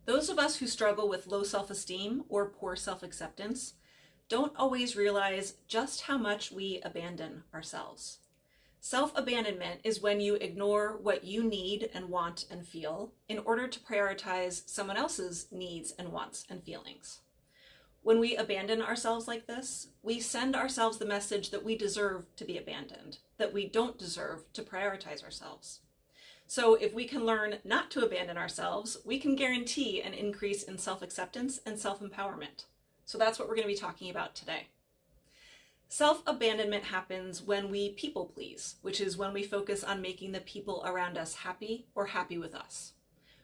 Those of us who struggle with low self-esteem or poor self-acceptance don't always realize just how much we abandon ourselves. Self-abandonment is when you ignore what you need and want and feel in order to prioritize someone else's needs and wants and feelings. When we abandon ourselves like this, we send ourselves the message that we deserve to be abandoned, that we don't deserve to prioritize ourselves. So if we can learn not to abandon ourselves, we can guarantee an increase in self-acceptance and self-empowerment. So that's what we're going to be talking about today. Self-abandonment happens when we people please, which is when we focus on making the people around us happy or happy with us.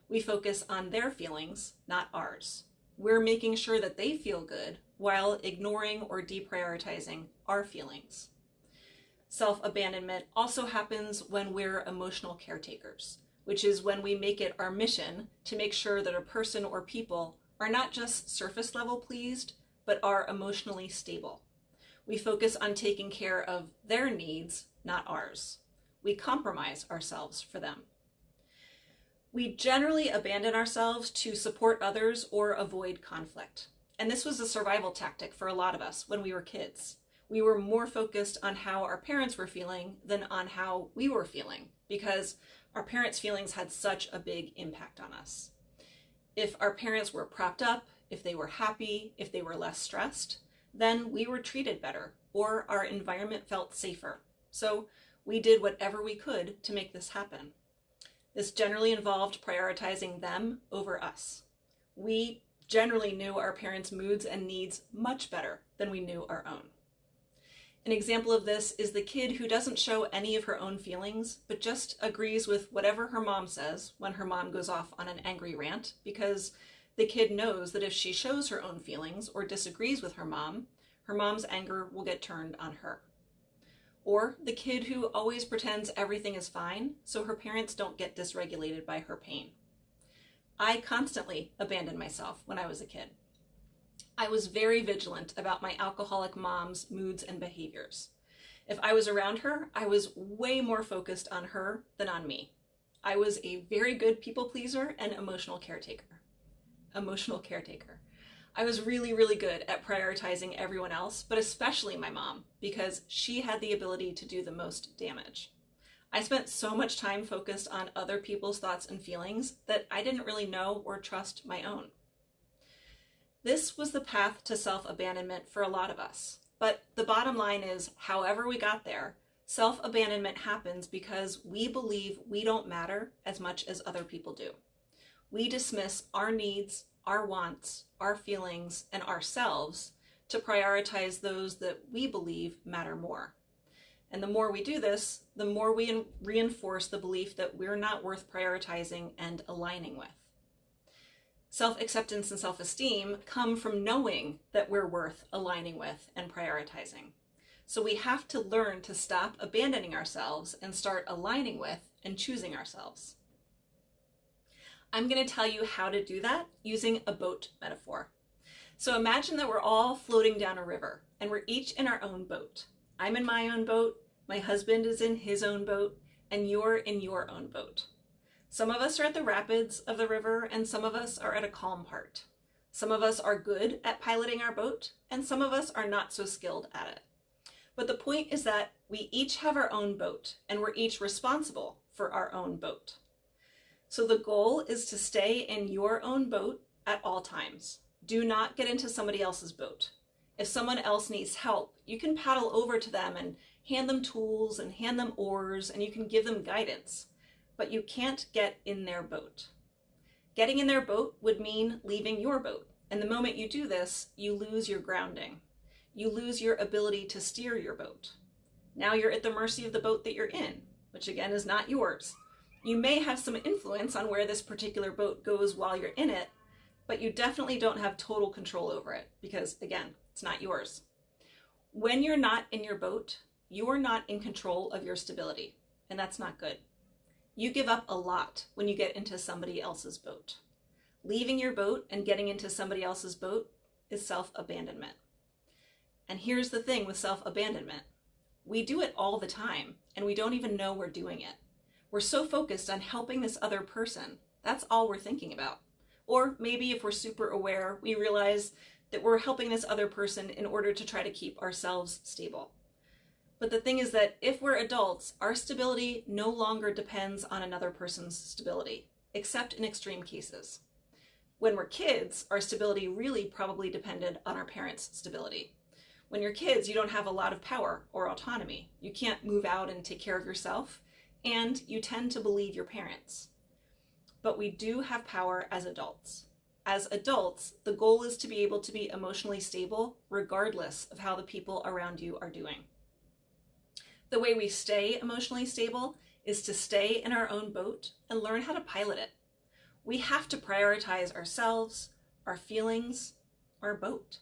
We focus on their feelings, not ours. We're making sure that they feel good while ignoring or deprioritizing our feelings. Self-abandonment also happens when we're emotional caretakers, which is when we make it our mission to make sure that a person or people are not just surface level pleased, but are emotionally stable. We focus on taking care of their needs, not ours. We compromise ourselves for them. We generally abandon ourselves to support others or avoid conflict. And this was a survival tactic for a lot of us when we were kids. We were more focused on how our parents were feeling than on how we were feeling because our parents' feelings had such a big impact on us. If our parents were propped up, if they were happy, if they were less stressed, then we were treated better or our environment felt safer. So we did whatever we could to make this happen. This generally involved prioritizing them over us. We generally knew our parents' moods and needs much better than we knew our own. An example of this is the kid who doesn't show any of her own feelings, but just agrees with whatever her mom says when her mom goes off on an angry rant, because the kid knows that if she shows her own feelings or disagrees with her mom's anger will get turned on her. Or the kid who always pretends everything is fine, so her parents don't get dysregulated by her pain. I constantly abandoned myself when I was a kid. I was very vigilant about my alcoholic mom's moods and behaviors. If I was around her, I was way more focused on her than on me. I was a very good people pleaser and emotional caretaker. I was really, really good at prioritizing everyone else, but especially my mom, because she had the ability to do the most damage. I spent so much time focused on other people's thoughts and feelings that I didn't really know or trust my own. This was the path to self-abandonment for a lot of us. But the bottom line is, however we got there, self-abandonment happens because we believe we don't matter as much as other people do. We dismiss our needs, our wants, our feelings, and ourselves to prioritize those that we believe matter more. And the more we do this, the more we reinforce the belief that we're not worth prioritizing and aligning with. Self-acceptance and self-esteem come from knowing that we're worth aligning with and prioritizing. So we have to learn to stop abandoning ourselves and start aligning with and choosing ourselves. I'm going to tell you how to do that using a boat metaphor. So imagine that we're all floating down a river and we're each in our own boat. I'm in my own boat, my husband is in his own boat, and you're in your own boat. Some of us are at the rapids of the river and some of us are at a calm part. Some of us are good at piloting our boat and some of us are not so skilled at it. But the point is that we each have our own boat and we're each responsible for our own boat. So the goal is to stay in your own boat at all times. Do not get into somebody else's boat. If someone else needs help, you can paddle over to them and hand them tools and hand them oars and you can give them guidance. But you can't get in their boat. Getting in their boat would mean leaving your boat. And the moment you do this, you lose your grounding. You lose your ability to steer your boat. Now you're at the mercy of the boat that you're in, which again is not yours. You may have some influence on where this particular boat goes while you're in it, but you definitely don't have total control over it because, again, it's not yours. When you're not in your boat, you are not in control of your stability, and that's not good. You give up a lot when you get into somebody else's boat. Leaving your boat and getting into somebody else's boat is self-abandonment. And here's the thing with self-abandonment. We do it all the time, and we don't even know we're doing it. We're so focused on helping this other person. That's all we're thinking about. Or maybe if we're super aware, we realize that we're helping this other person in order to try to keep ourselves stable. But the thing is that if we're adults, our stability no longer depends on another person's stability, except in extreme cases. When we're kids, our stability really probably depended on our parents' stability. When you're kids, you don't have a lot of power or autonomy. You can't move out and take care of yourself, and you tend to believe your parents. But we do have power as adults. As adults, the goal is to be able to be emotionally stable regardless of how the people around you are doing. The way we stay emotionally stable is to stay in our own boat and learn how to pilot it. We have to prioritize ourselves, our feelings, our boat.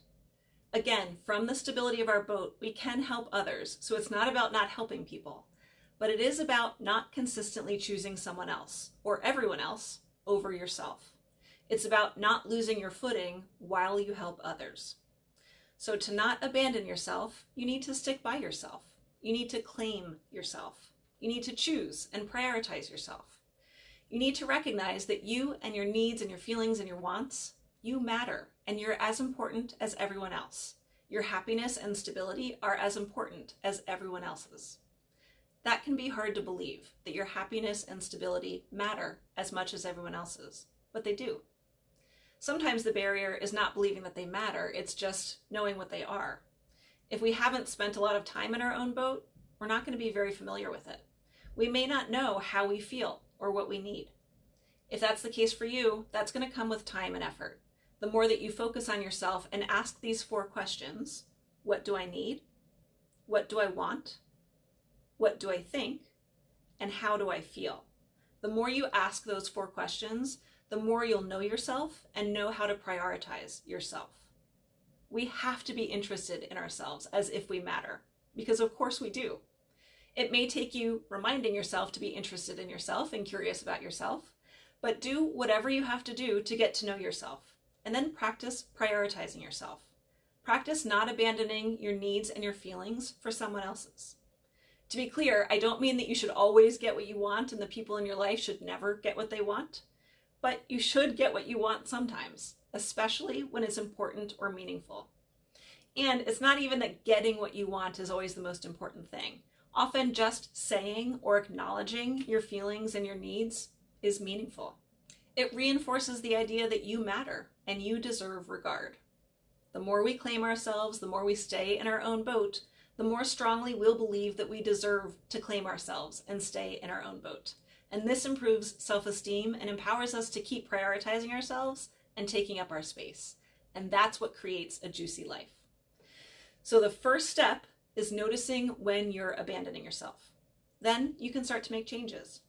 Again, from the stability of our boat, we can help others, so it's not about not helping people, but it is about not consistently choosing someone else or everyone else over yourself. It's about not losing your footing while you help others. So to not abandon yourself, you need to stick by yourself. You need to claim yourself. You need to choose and prioritize yourself. You need to recognize that you and your needs and your feelings and your wants, you matter, and you're as important as everyone else. Your happiness and stability are as important as everyone else's. That can be hard to believe, that your happiness and stability matter as much as everyone else's, but they do. Sometimes the barrier is not believing that they matter, it's just knowing what they are. If we haven't spent a lot of time in our own boat, we're not going to be very familiar with it. We may not know how we feel or what we need. If that's the case for you, that's going to come with time and effort. The more that you focus on yourself and ask these 4 questions, what do I need? What do I want? What do I think? And how do I feel? The more you ask those 4 questions, the more you'll know yourself and know how to prioritize yourself. We have to be interested in ourselves as if we matter, because of course we do. It may take you reminding yourself to be interested in yourself and curious about yourself, but do whatever you have to do to get to know yourself, and then practice prioritizing yourself. Practice not abandoning your needs and your feelings for someone else's. To be clear, I don't mean that you should always get what you want and the people in your life should never get what they want, but you should get what you want sometimes, especially when it's important or meaningful. And it's not even that getting what you want is always the most important thing. Often just saying or acknowledging your feelings and your needs is meaningful. It reinforces the idea that you matter and you deserve regard. The more we claim ourselves, the more we stay in our own boat, the more strongly we'll believe that we deserve to claim ourselves and stay in our own boat. And this improves self-esteem and empowers us to keep prioritizing ourselves and taking up our space. And that's what creates a juicy life. So the first step is noticing when you're abandoning yourself. Then you can start to make changes.